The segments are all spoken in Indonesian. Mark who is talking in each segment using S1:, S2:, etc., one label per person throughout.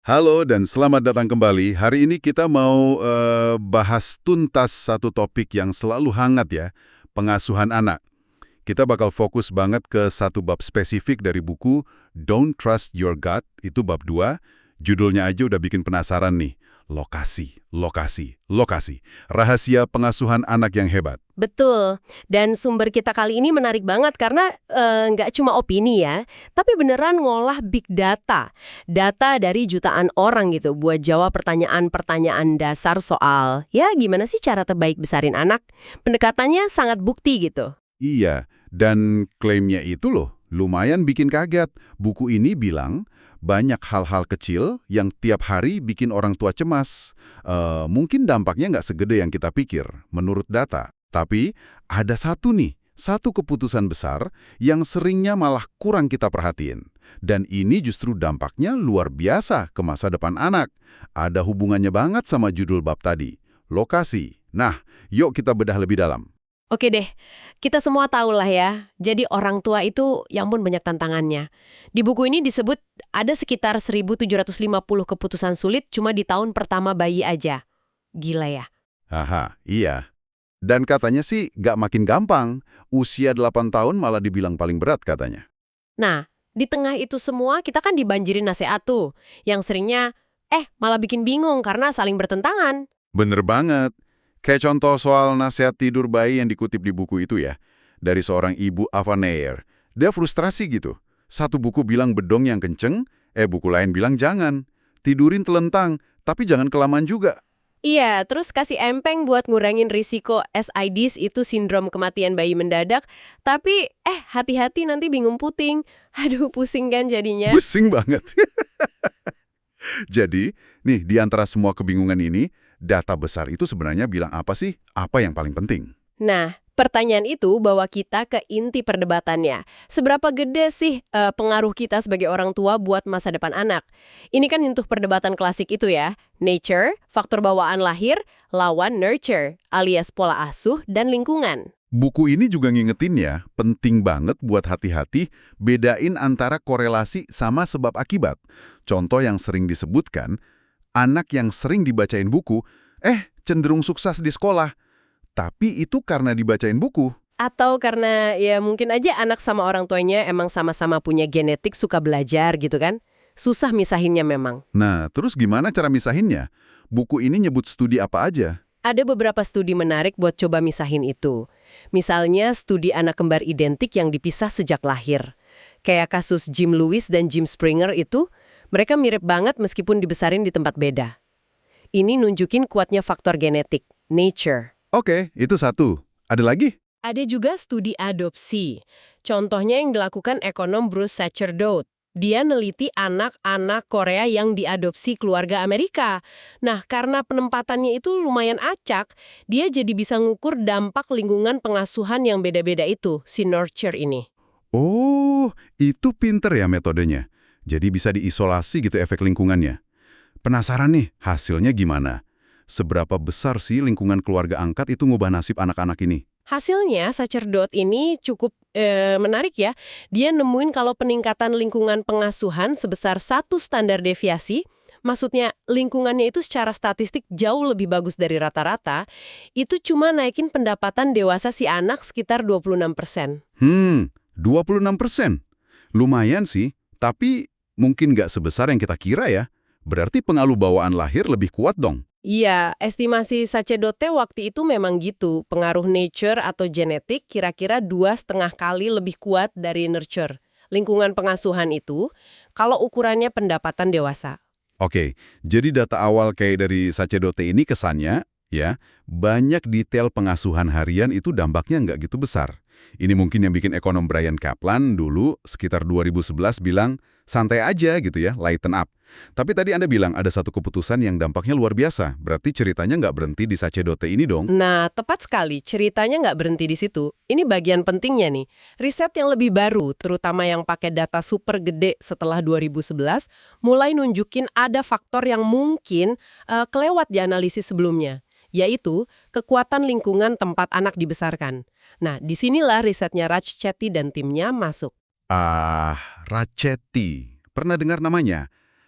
S1: Halo dan selamat datang kembali. Hari ini kita mau bahas tuntas satu topik yang selalu hangat ya, pengasuhan anak. Kita bakal fokus banget ke satu bab spesifik dari buku Don't Trust Your Gut, itu bab 2. Judulnya aja udah bikin penasaran nih. Lokasi, lokasi, lokasi. Rahasia pengasuhan anak yang hebat.
S2: Betul, dan sumber kita kali ini menarik banget karena nggak cuma opini ya, tapi beneran ngolah big data. Data dari jutaan orang gitu buat jawab pertanyaan-pertanyaan dasar soal, ya gimana sih cara terbaik besarin anak? Pendekatannya sangat bukti gitu.
S1: Iya, dan klaimnya itu loh, lumayan bikin kaget. Buku ini bilang banyak hal-hal kecil yang tiap hari bikin orang tua cemas. Mungkin dampaknya nggak segede yang kita pikir, menurut data. Tapi ada satu keputusan besar yang seringnya malah kurang kita perhatiin. Dan ini justru dampaknya luar biasa ke masa depan anak. Ada hubungannya banget sama judul bab tadi, lokasi. Nah, yuk kita bedah lebih dalam.
S2: Oke deh, kita semua tahu lah ya. Jadi orang tua itu, ya ampun banyak tantangannya. Di buku ini disebut ada sekitar 1.750 keputusan sulit cuma di tahun pertama bayi aja. Gila ya.
S1: Haha, iya. Dan katanya sih nggak makin gampang. Usia 8 tahun malah dibilang paling berat katanya.
S2: Nah, di tengah itu semua kita kan dibanjirin nasihat tuh, yang seringnya, malah bikin bingung karena saling bertentangan.
S1: Bener banget. Kayak contoh soal nasihat tidur bayi yang dikutip di buku itu ya. Dari seorang ibu Avaneer. Dia frustrasi gitu. Satu buku bilang bedong yang kenceng, buku lain bilang jangan. Tidurin telentang, tapi jangan kelamaan juga.
S2: Iya, terus kasih empeng buat ngurangin risiko SIDs itu sindrom kematian bayi mendadak, tapi hati-hati nanti bingung puting. Aduh, pusing kan jadinya.
S1: Pusing banget. Jadi, nih di antara semua kebingungan ini, data besar itu sebenarnya bilang apa sih? Apa yang paling penting?
S2: Nah, pertanyaan itu bawa kita ke inti perdebatannya. Seberapa gede sih pengaruh kita sebagai orang tua buat masa depan anak? Ini kan nyentuh perdebatan klasik itu ya. Nature, faktor bawaan lahir, lawan nurture, alias pola asuh dan lingkungan.
S1: Buku ini juga ngingetin ya, penting banget buat hati-hati bedain antara korelasi sama sebab akibat. Contoh yang sering disebutkan, anak yang sering dibacain buku, cenderung sukses di sekolah. Tapi itu karena dibacain buku.
S2: Atau karena ya mungkin aja anak sama orang tuanya emang sama-sama punya genetik suka belajar gitu kan. Susah misahinnya memang.
S1: Nah, terus gimana cara misahinnya? Buku ini nyebut studi apa aja?
S2: Ada beberapa studi menarik buat coba misahin itu. Misalnya studi anak kembar identik yang dipisah sejak lahir. Kayak kasus Jim Lewis dan Jim Springer itu, mereka mirip banget meskipun dibesarin di tempat beda. Ini nunjukin kuatnya faktor genetik, nature.
S1: Oke, itu satu. Ada lagi?
S2: Ada juga studi adopsi. Contohnya yang dilakukan ekonom Bruce Sacerdote. Dia neliti anak-anak Korea yang diadopsi keluarga Amerika. Nah, karena penempatannya itu lumayan acak, dia jadi bisa ngukur dampak lingkungan pengasuhan yang beda-beda itu, si nurture ini.
S1: Oh, itu pinter ya metodenya. Jadi bisa diisolasi gitu efek lingkungannya. Penasaran nih, hasilnya gimana? Seberapa besar sih lingkungan keluarga angkat itu ngubah nasib anak-anak ini?
S2: Hasilnya, Sacerdote ini cukup menarik ya. Dia nemuin kalau peningkatan lingkungan pengasuhan sebesar 1 standar deviasi, maksudnya lingkungannya itu secara statistik jauh lebih bagus dari rata-rata, itu cuma naikin pendapatan dewasa si anak sekitar 26%.
S1: 26%. Lumayan sih, tapi mungkin nggak sebesar yang kita kira ya. Berarti pengaruh bawaan lahir lebih kuat dong.
S2: Iya, estimasi Sacerdote waktu itu memang gitu. Pengaruh nature atau genetik kira-kira 2,5 kali lebih kuat dari nurture. Lingkungan pengasuhan itu, kalau ukurannya pendapatan dewasa.
S1: Oke, jadi data awal kayak dari Sacerdote ini kesannya, ya, banyak detail pengasuhan harian itu dampaknya nggak gitu besar. Ini mungkin yang bikin ekonom Brian Kaplan dulu sekitar 2011 bilang, santai aja gitu ya, lighten up. Tapi tadi Anda bilang ada satu keputusan yang dampaknya luar biasa. Berarti ceritanya nggak berhenti di Sacerdote ini dong?
S2: Nah, tepat sekali. Ceritanya nggak berhenti di situ. Ini bagian pentingnya nih. Riset yang lebih baru, terutama yang pakai data super gede setelah 2011, mulai nunjukin ada faktor yang mungkin kelewat di analisis sebelumnya, yaitu kekuatan lingkungan tempat anak dibesarkan. Nah, disinilah risetnya Raj Chetty dan timnya masuk.
S1: Racetti. Pernah dengar namanya?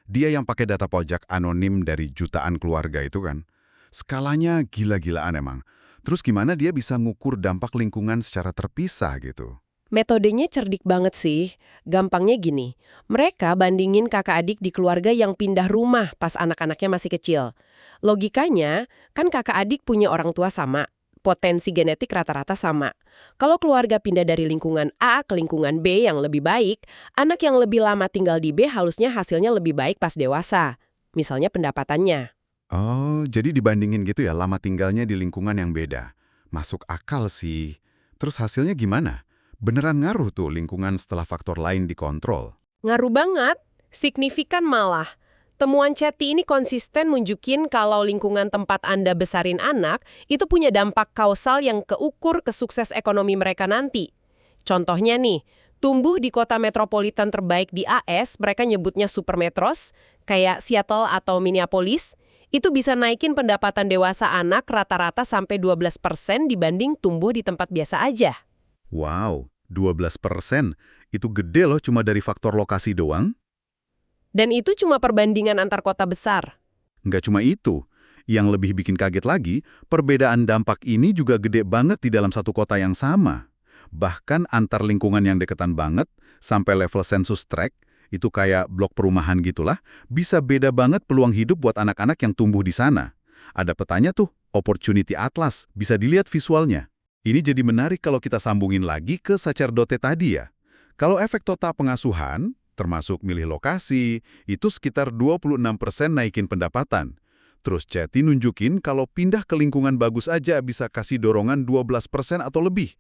S1: dia yang pakai data pajak anonim dari jutaan keluarga itu kan. Skalanya gila-gilaan emang. Terus gimana dia bisa ngukur dampak lingkungan secara terpisah gitu?
S2: Metodenya cerdik banget sih. Gampangnya gini, mereka bandingin kakak adik di keluarga yang pindah rumah pas anak-anaknya masih kecil. Logikanya, kan kakak adik punya orang tua sama, potensi genetik rata-rata sama. Kalau keluarga pindah dari lingkungan A ke lingkungan B yang lebih baik, anak yang lebih lama tinggal di B harusnya hasilnya lebih baik pas dewasa. Misalnya pendapatannya.
S1: Oh, jadi dibandingin gitu ya lama tinggalnya di lingkungan yang beda. Masuk akal sih. Terus hasilnya gimana? Beneran ngaruh tuh lingkungan setelah faktor lain dikontrol.
S2: Ngaruh banget, signifikan malah. Temuan Chetty ini konsisten nunjukin kalau lingkungan tempat Anda besarin anak itu punya dampak kausal yang keukur ke sukses ekonomi mereka nanti. Contohnya nih, tumbuh di kota metropolitan terbaik di AS, mereka nyebutnya supermetros, kayak Seattle atau Minneapolis, itu bisa naikin pendapatan dewasa anak rata-rata sampai 12% dibanding tumbuh di tempat biasa aja.
S1: Wow, 12%. Itu gede loh cuma dari faktor lokasi doang.
S2: Dan itu cuma perbandingan antar kota besar.
S1: Nggak cuma itu. Yang lebih bikin kaget lagi, perbedaan dampak ini juga gede banget di dalam satu kota yang sama. Bahkan antar lingkungan yang deketan banget, sampai level sensus tract, itu kayak blok perumahan gitulah, bisa beda banget peluang hidup buat anak-anak yang tumbuh di sana. Ada petanya tuh, Opportunity Atlas, bisa dilihat visualnya. Ini jadi menarik kalau kita sambungin lagi ke sacerdote tadi ya. Kalau efek total pengasuhan, termasuk milih lokasi, itu sekitar 26% naikin pendapatan. Terus Chetty nunjukin kalau pindah ke lingkungan bagus aja bisa kasih dorongan 12% atau lebih.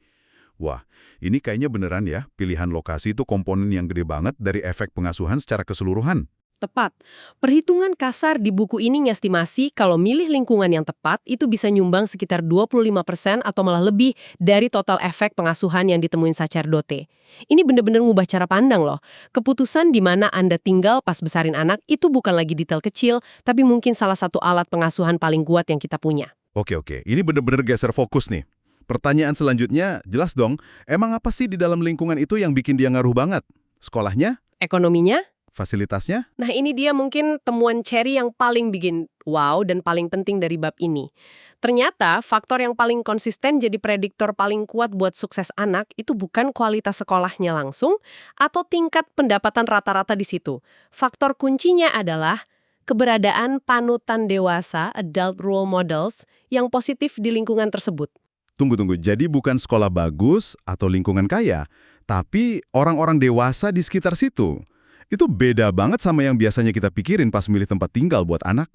S1: Wah, ini kayaknya beneran ya, pilihan lokasi itu komponen yang gede banget dari efek pengasuhan secara keseluruhan.
S2: Tepat. Perhitungan kasar di buku ini ngestimasi kalau milih lingkungan yang tepat itu bisa nyumbang sekitar 25% atau malah lebih dari total efek pengasuhan yang ditemuin sacerdote. Ini bener-bener ngubah cara pandang loh. Keputusan di mana Anda tinggal pas besarin anak itu bukan lagi detail kecil, tapi mungkin salah satu alat pengasuhan paling kuat yang kita punya.
S1: Oke. Ini bener-bener geser fokus nih. Pertanyaan selanjutnya, jelas dong, emang apa sih di dalam lingkungan itu yang bikin dia ngaruh banget? Sekolahnya?
S2: Ekonominya?
S1: Fasilitasnya?
S2: Nah ini dia mungkin temuan Cherry yang paling bikin wow dan paling penting dari bab ini. Ternyata faktor yang paling konsisten jadi prediktor paling kuat buat sukses anak itu bukan kualitas sekolahnya langsung atau tingkat pendapatan rata-rata di situ. Faktor kuncinya adalah keberadaan panutan dewasa, adult role models, yang positif di lingkungan tersebut.
S1: Tunggu, jadi bukan sekolah bagus atau lingkungan kaya, tapi orang-orang dewasa di sekitar situ. Itu beda banget sama yang biasanya kita pikirin pas milih tempat tinggal buat anak.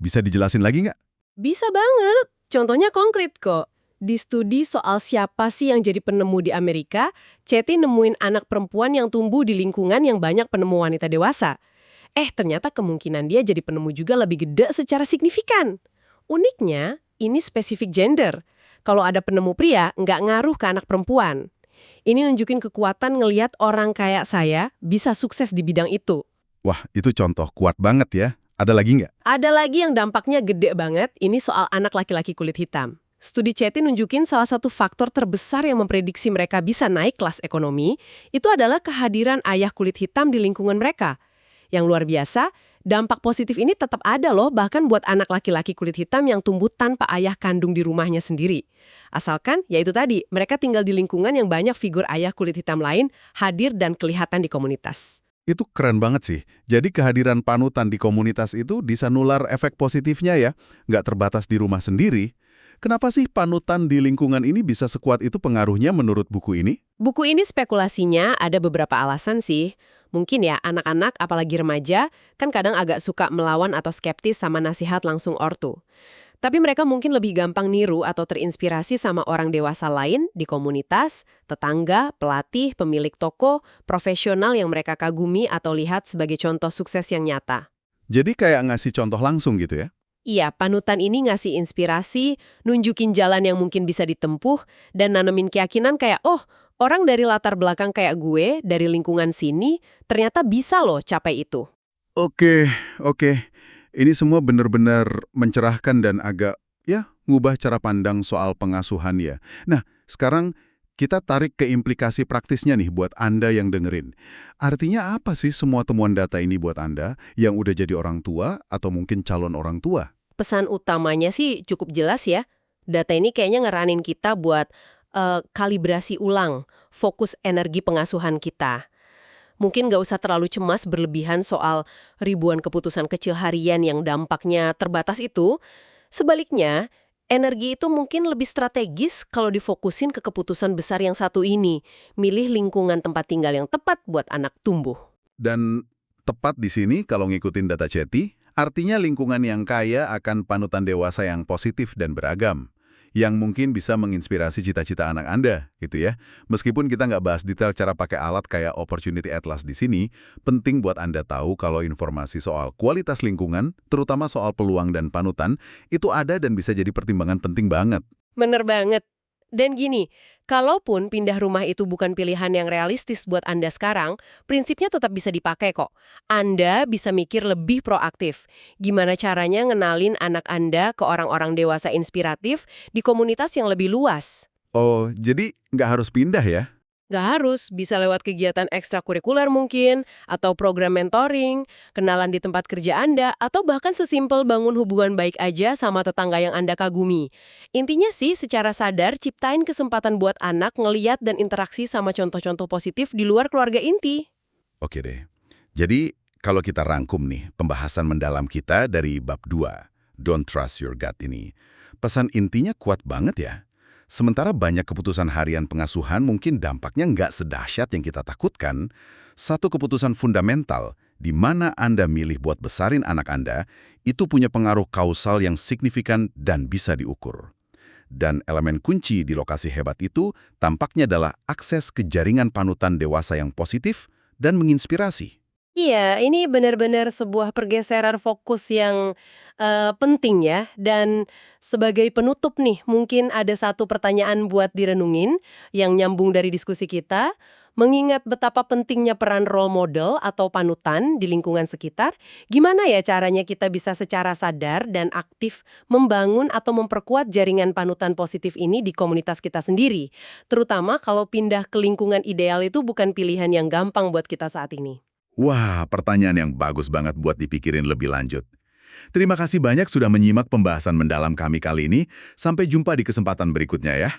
S1: Bisa dijelasin lagi nggak?
S2: Bisa banget. Contohnya konkret kok. Di studi soal siapa sih yang jadi penemu di Amerika, Chetty nemuin anak perempuan yang tumbuh di lingkungan yang banyak penemu wanita dewasa. Ternyata kemungkinan dia jadi penemu juga lebih gede secara signifikan. Uniknya, ini spesifik gender. Kalau ada penemu pria, nggak ngaruh ke anak perempuan. Ini nunjukin kekuatan ngelihat orang kayak saya bisa sukses di bidang itu.
S1: Wah, itu contoh kuat banget ya. Ada lagi nggak?
S2: Ada lagi yang dampaknya gede banget, ini soal anak laki-laki kulit hitam. Studi Chetty nunjukin salah satu faktor terbesar yang memprediksi mereka bisa naik kelas ekonomi, itu adalah kehadiran ayah kulit hitam di lingkungan mereka. Yang luar biasa, dampak positif ini tetap ada loh bahkan buat anak laki-laki kulit hitam yang tumbuh tanpa ayah kandung di rumahnya sendiri. Asalkan, ya itu tadi, mereka tinggal di lingkungan yang banyak figur ayah kulit hitam lain hadir dan kelihatan di komunitas.
S1: Itu keren banget sih. Jadi kehadiran panutan di komunitas itu bisa nular efek positifnya ya, nggak terbatas di rumah sendiri. Kenapa sih panutan di lingkungan ini bisa sekuat itu pengaruhnya menurut buku ini?
S2: Buku ini spekulasinya ada beberapa alasan sih. Mungkin ya, anak-anak apalagi remaja kan kadang agak suka melawan atau skeptis sama nasihat langsung ortu. Tapi mereka mungkin lebih gampang niru atau terinspirasi sama orang dewasa lain di komunitas, tetangga, pelatih, pemilik toko, profesional yang mereka kagumi atau lihat sebagai contoh sukses yang nyata.
S1: Jadi kayak ngasih contoh langsung gitu ya?
S2: Iya, panutan ini ngasih inspirasi, nunjukin jalan yang mungkin bisa ditempuh, dan nanemin keyakinan kayak, oh, orang dari latar belakang kayak gue, dari lingkungan sini, ternyata bisa loh capai itu.
S1: Oke. Ini semua benar-benar mencerahkan dan agak, ya, ngubah cara pandang soal pengasuhan ya. Nah, sekarang Kita tarik ke implikasi praktisnya nih buat Anda yang dengerin. Artinya apa sih semua temuan data ini buat Anda yang udah jadi orang tua atau mungkin calon orang tua?
S2: Pesan utamanya sih cukup jelas ya. Data ini kayaknya ngeranin kita buat kalibrasi ulang, fokus energi pengasuhan kita. Mungkin nggak usah terlalu cemas berlebihan soal ribuan keputusan kecil harian yang dampaknya terbatas itu. Sebaliknya, energi itu mungkin lebih strategis kalau difokusin ke keputusan besar yang satu ini, milih lingkungan tempat tinggal yang tepat buat anak tumbuh.
S1: Dan tepat di sini kalau ngikutin data Ceti, artinya lingkungan yang kaya akan panutan dewasa yang positif dan beragam, yang mungkin bisa menginspirasi cita-cita anak Anda, gitu ya. Meskipun kita nggak bahas detail cara pakai alat kayak Opportunity Atlas di sini, penting buat Anda tahu kalau informasi soal kualitas lingkungan, terutama soal peluang dan panutan, itu ada dan bisa jadi pertimbangan penting banget.
S2: Bener banget. Dan gini, kalaupun pindah rumah itu bukan pilihan yang realistis buat Anda sekarang, prinsipnya tetap bisa dipakai kok. Anda bisa mikir lebih proaktif. Gimana caranya ngenalin anak Anda ke orang-orang dewasa inspiratif di komunitas yang lebih luas?
S1: Oh, jadi nggak harus pindah ya?
S2: Nggak harus, bisa lewat kegiatan ekstrakurikuler mungkin, atau program mentoring, kenalan di tempat kerja Anda, atau bahkan sesimpel bangun hubungan baik aja sama tetangga yang Anda kagumi. Intinya sih, secara sadar ciptain kesempatan buat anak ngeliat dan interaksi sama contoh-contoh positif di luar keluarga inti.
S1: Oke deh. Jadi, kalau kita rangkum nih pembahasan mendalam kita dari bab 2, Don't Trust Your Gut ini. Pesan intinya kuat banget ya. Sementara banyak keputusan harian pengasuhan mungkin dampaknya nggak sedahsyat yang kita takutkan, satu keputusan fundamental di mana Anda milih buat besarin anak Anda, itu punya pengaruh kausal yang signifikan dan bisa diukur. Dan elemen kunci di lokasi hebat itu tampaknya adalah akses ke jaringan panutan dewasa yang positif dan menginspirasi.
S2: Iya, ini benar-benar sebuah pergeseran fokus yang penting ya. Dan sebagai penutup nih, mungkin ada satu pertanyaan buat direnungin yang nyambung dari diskusi kita. Mengingat betapa pentingnya peran role model atau panutan di lingkungan sekitar, gimana ya caranya kita bisa secara sadar dan aktif membangun atau memperkuat jaringan panutan positif ini di komunitas kita sendiri? Terutama kalau pindah ke lingkungan ideal itu bukan pilihan yang gampang buat kita saat ini.
S1: Wah, pertanyaan yang bagus banget buat dipikirin lebih lanjut. Terima kasih banyak sudah menyimak pembahasan mendalam kami kali ini. Sampai jumpa di kesempatan berikutnya ya.